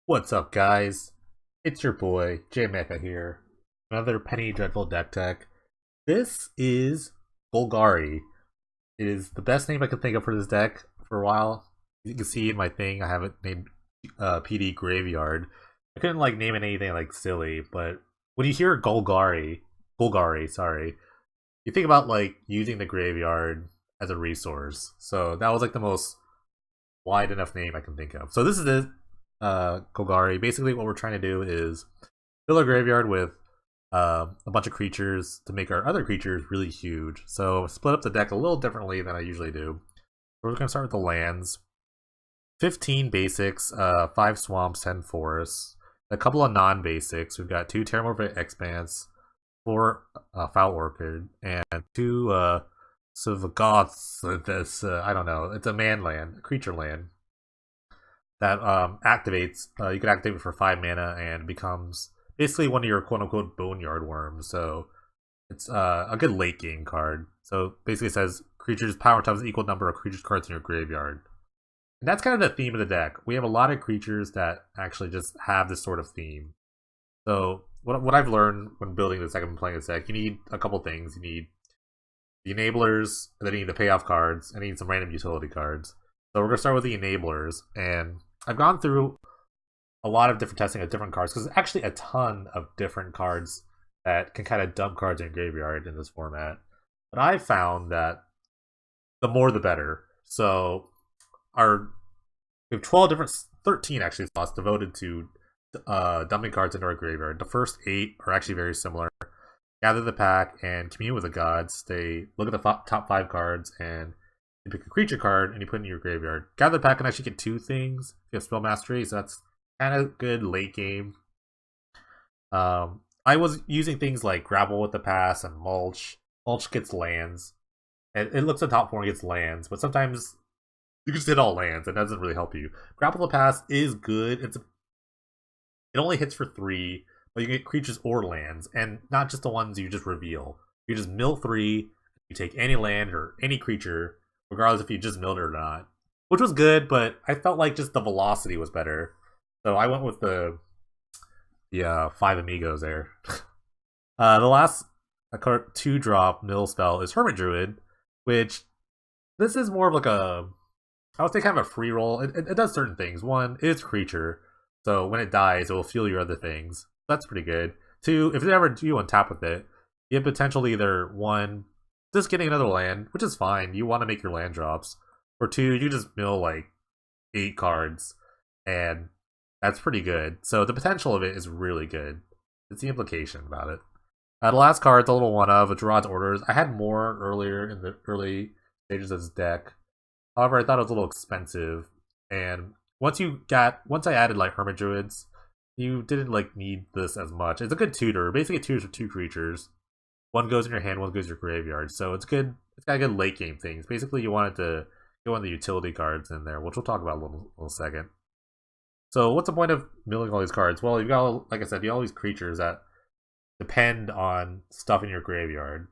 What's up, guys? It's your boy, J Mecha here. Another Penny Dreadful deck tech. This is Golgari. It is the best name I could think of for this deck for a while. You can see in my thing, I have it named PD Graveyard. I couldn't name it anything silly, but when you hear Golgari, sorry, you think about using the graveyard as a resource. So that was the most wide enough name I can think of. So this is it, Golgari. Basically, what we're trying to do is fill our graveyard with a bunch of creatures to make our other creatures really huge. So split up the deck a little differently than I usually do. We're going to start with the lands. 15 basics, 5 swamps, 10 forests, a couple of non-basics. We've got 2 Terramorphic Expanse, 4 Foul Orchid, and 2 Sylvagoths. This I don't know. It's a man land, a creature land that activates. You can activate it for 5 mana and becomes basically one of your quote-unquote boneyard worms. So it's a good late game card. So basically it says creatures power times the equal number of creatures cards in your graveyard. And that's kind of the theme of the deck. We have a lot of creatures that actually just have this sort of theme. So what I've learned when building this deck and playing this deck, you need a couple things. You need the enablers, and then you need the payoff cards, and you need some random utility cards. So we're going to start with the enablers, and I've gone through a lot of different testing of different cards, because there's actually a ton of different cards that can kind of dump cards in your graveyard in this format. But I've found that the more the better. So we have 12 different, 13 actually slots devoted to dumping cards into our graveyard. The first 8 are actually very similar. Gather the pack and commune with the gods. They look at the top 5 cards and you pick a creature card and you put it in your graveyard. Gather the pack can actually get 2 things. You have spell mastery, so that's kind of good late game. I was using things like grapple with the pass and mulch. Mulch gets lands. It looks at top 4 and gets lands, but sometimes you can just hit all lands and that doesn't really help you. Grapple the pass is good. It only hits for 3, but you can get creatures or lands, and not just the ones you just reveal. You just mill 3, you take any land or any creature, regardless if you just milled it or not. Which was good, but I felt like just the velocity was better. So I went with the 5 amigos there. The last 2-drop mill spell is Hermit Druid, which this is more of I would say kind of a free roll. It does certain things. 1, it's creature, so when it dies, it will fuel your other things. That's pretty good. 2, if you ever do untap with it, you have potential either 1, just getting another land, which is fine. You want to make your land drops. Or 2, you just mill 8 cards, and that's pretty good. So the potential of it is really good. It's the implication about it. The last card's a little one of a Gerard's Orders. I had more earlier in the early stages of this deck. However, I thought it was a little expensive, and once I added Hermit Druids, you didn't need this as much. It's a good tutor. Basically, it tutors for 2 creatures. 1 goes in your hand, 1 goes in your graveyard. So it's good. It's got good late game things. Basically, you wanted to get one of the utility cards in there, which we'll talk about in a little second. So what's the point of milling all these cards? Well, you've got, like I said, you got all these creatures that depend on stuff in your graveyard.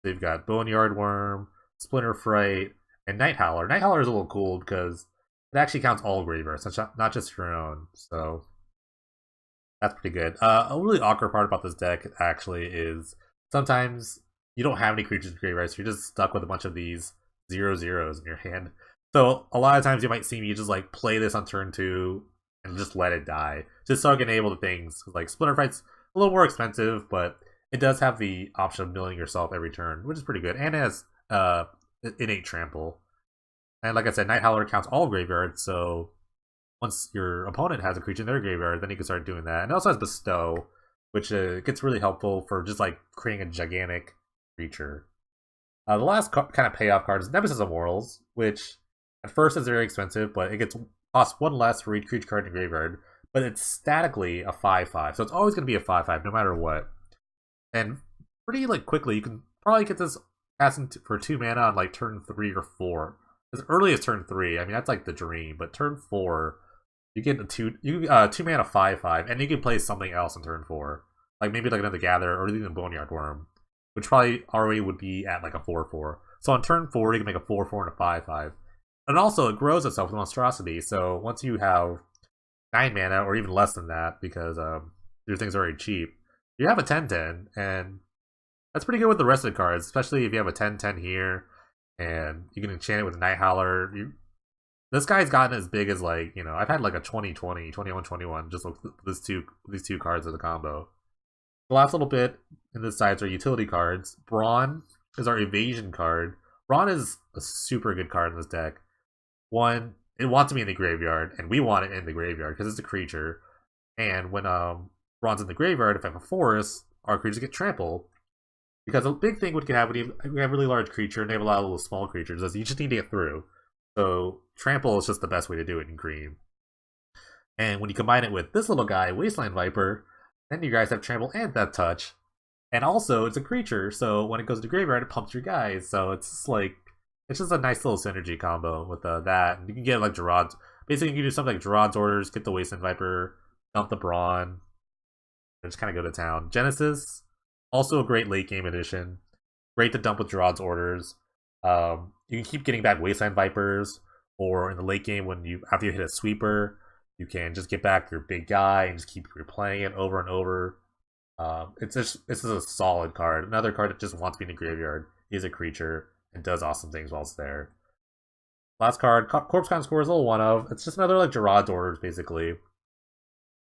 So you've got Boneyard Worm, Splinter Fright, and Night Howler. Night Howler is a little cool because it actually counts all graveyards, not just your own. So that's pretty good. A really awkward part about this deck actually is sometimes you don't have any creatures in your graveyard, so you're just stuck with a bunch of these 0/0s in your hand. So a lot of times you might see me just play this on turn 2 and just let it die, just so I can enable the things. Splinter Fright's a little more expensive, but it does have the option of milling yourself every turn, which is pretty good, and it has innate trample. And like I said, Night Howler counts all graveyards, so once your opponent has a creature in their graveyard, then you can start doing that. And it also has Bestow, which gets really helpful for just creating a gigantic creature. The last kind of payoff card is Nemesis of Morals, which at first is very expensive, but it costs 1 less for each creature card in your graveyard. But it's statically a 5/5, so it's always going to be a 5/5 no matter what. And pretty quickly, you can probably get this passing for 2 mana on turn 3 or 4. As early as turn 3, I mean that's the dream. But turn 4, you get 2 mana 5/5, and you can play something else in turn 4, maybe another Gather or even Boneyard Worm, which probably already would be at a 4/4. So on turn 4, you can make a 4/4 and a 5/5, and also it grows itself with Monstrosity. So once you have 9 mana or even less than that because your things are already cheap. You have a 10/10, and that's pretty good with the rest of the cards, especially if you have a 10/10 here, and you can enchant it with a Night Howler. This guy's gotten as big as like, I've had like a 20/20, 21/21 just with these two cards of the combo. The last little bit in this side are utility cards. Brawn is our evasion card. Brawn is a super good card in this deck. One, it wants to be in the graveyard, and we want it in the graveyard because it's a creature. And when Brawn's in the graveyard, if I have a forest, our creatures get trampled. Because a big thing we can have when you have a really large creature and they have a lot of little small creatures is you just need to get through. So trample is just the best way to do it in green. And when you combine it with this little guy, Wasteland Viper, then you guys have trample and death touch. And also it's a creature, so when it goes to graveyard, it pumps your guys. So it's just like it's just a nice little synergy combo with that. And you can get like Gerard's. Basically, you can do something like Gerard's Orders, get the Wasteland Viper, dump the Brawn, and just kind of go to town. Genesis, also a great late game addition. Great to dump with Gerard's Orders. You can keep getting back Wasteland Vipers, or in the late game after you hit a sweeper, you can just get back your big guy and just keep replaying it over and over. This is a solid card. Another card that just wants to be in the graveyard. Is a creature and does awesome things while it's there. Last card, Corpse Con Score is a little one of. It's just another like Gerard's Orders, basically.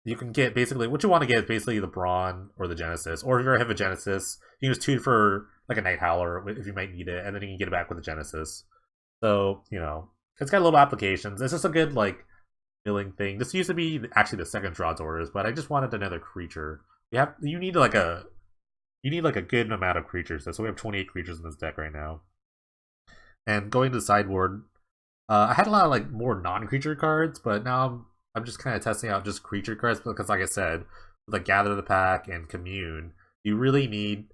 You can get basically what you want to get is basically the Brawn or the Genesis, or if you ever have a Genesis, you can use 2 for like a Night Howler if you might need it, and then you can get it back with the Genesis. So it's got little applications. It's just a good like milling thing. This used to be actually the second Gerard's Orders, but I just wanted another creature. You need like a good amount of creatures. So we have 28 creatures in this deck right now. And going to the sideboard, I had a lot of like more non-creature cards, but now I'm just kind of testing out just creature cards because, like I said, with like Gather the Pack and Commune, you really need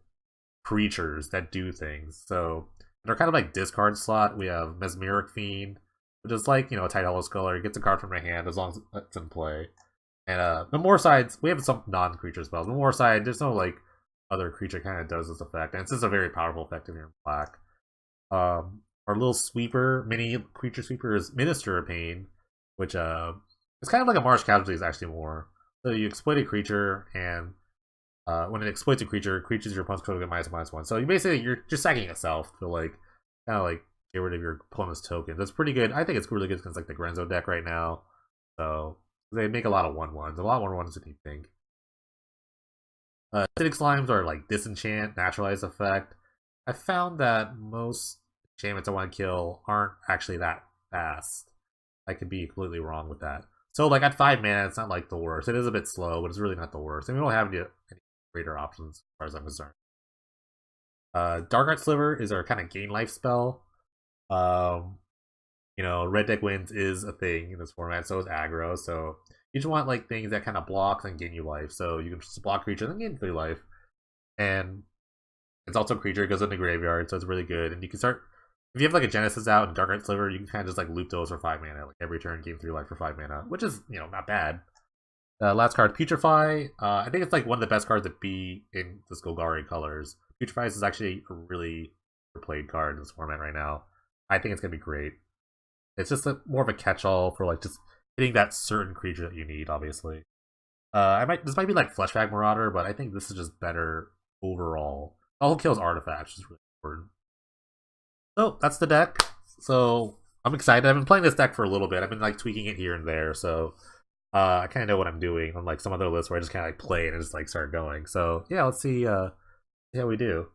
creatures that do things. So they're kind of like discard slot. We have Mesmeric Fiend, which is like a Tight Hollow Sculler. It gets a card from my hand as long as it's in play. And Memoir Sides, we have some non-creature spells. Memoir Side, there's no like other creature kind of does this effect, and it's just a very powerful effect if you're in black. Our little sweeper, mini creature sweeper is Minister of Pain, which it's kind of like a Marsh Casualties actually more. So you exploit a creature, and when it exploits a creature, creatures your opponent's control get -1/-1. So you're just sacking itself to like kind of like get rid of your opponent's token. That's pretty good. I think it's really good against like the Grenzo deck right now. So they make a lot of 1/1s, a lot more 1/1s than you think. Acidic Slimes are like Disenchant, Naturalize Effect. I found that most enchantments I want to kill aren't actually that fast. I could be completely wrong with that. So like at 5 mana, it's not like the worst. It is a bit slow, but it's really not the worst. And we don't have any greater options as far as I'm concerned. Dark Art Sliver is our kind of gain life spell. Red deck wins is a thing in this format, so is aggro. So you just want like things that kind of block and gain you life. So you can just block creatures and gain 3 life. And it's also a creature, it goes in the graveyard, so it's really good. And you can start, if you have like a Genesis out and Dark Art Sliver, you can kind of just like loop those for 5 mana, like every turn, gain 3 life for 5 mana, which is, not bad. Last card, Putrefy. I think it's like one of the best cards to be in this Golgari colors. Putrefy is actually a really played card in this format right now. I think it's going to be great. It's just more of a catch-all for like just hitting that certain creature that you need, obviously. This might be like Fleshbag Marauder, but I think this is just better overall. All kills artifacts, which is really important. So that's the deck. So I'm excited. I've been playing this deck for a little bit. I've been like tweaking it here and there, so I kind of know what I'm doing. Unlike some other lists where I just kind of like play it and just like start going. So yeah, let's see how we do.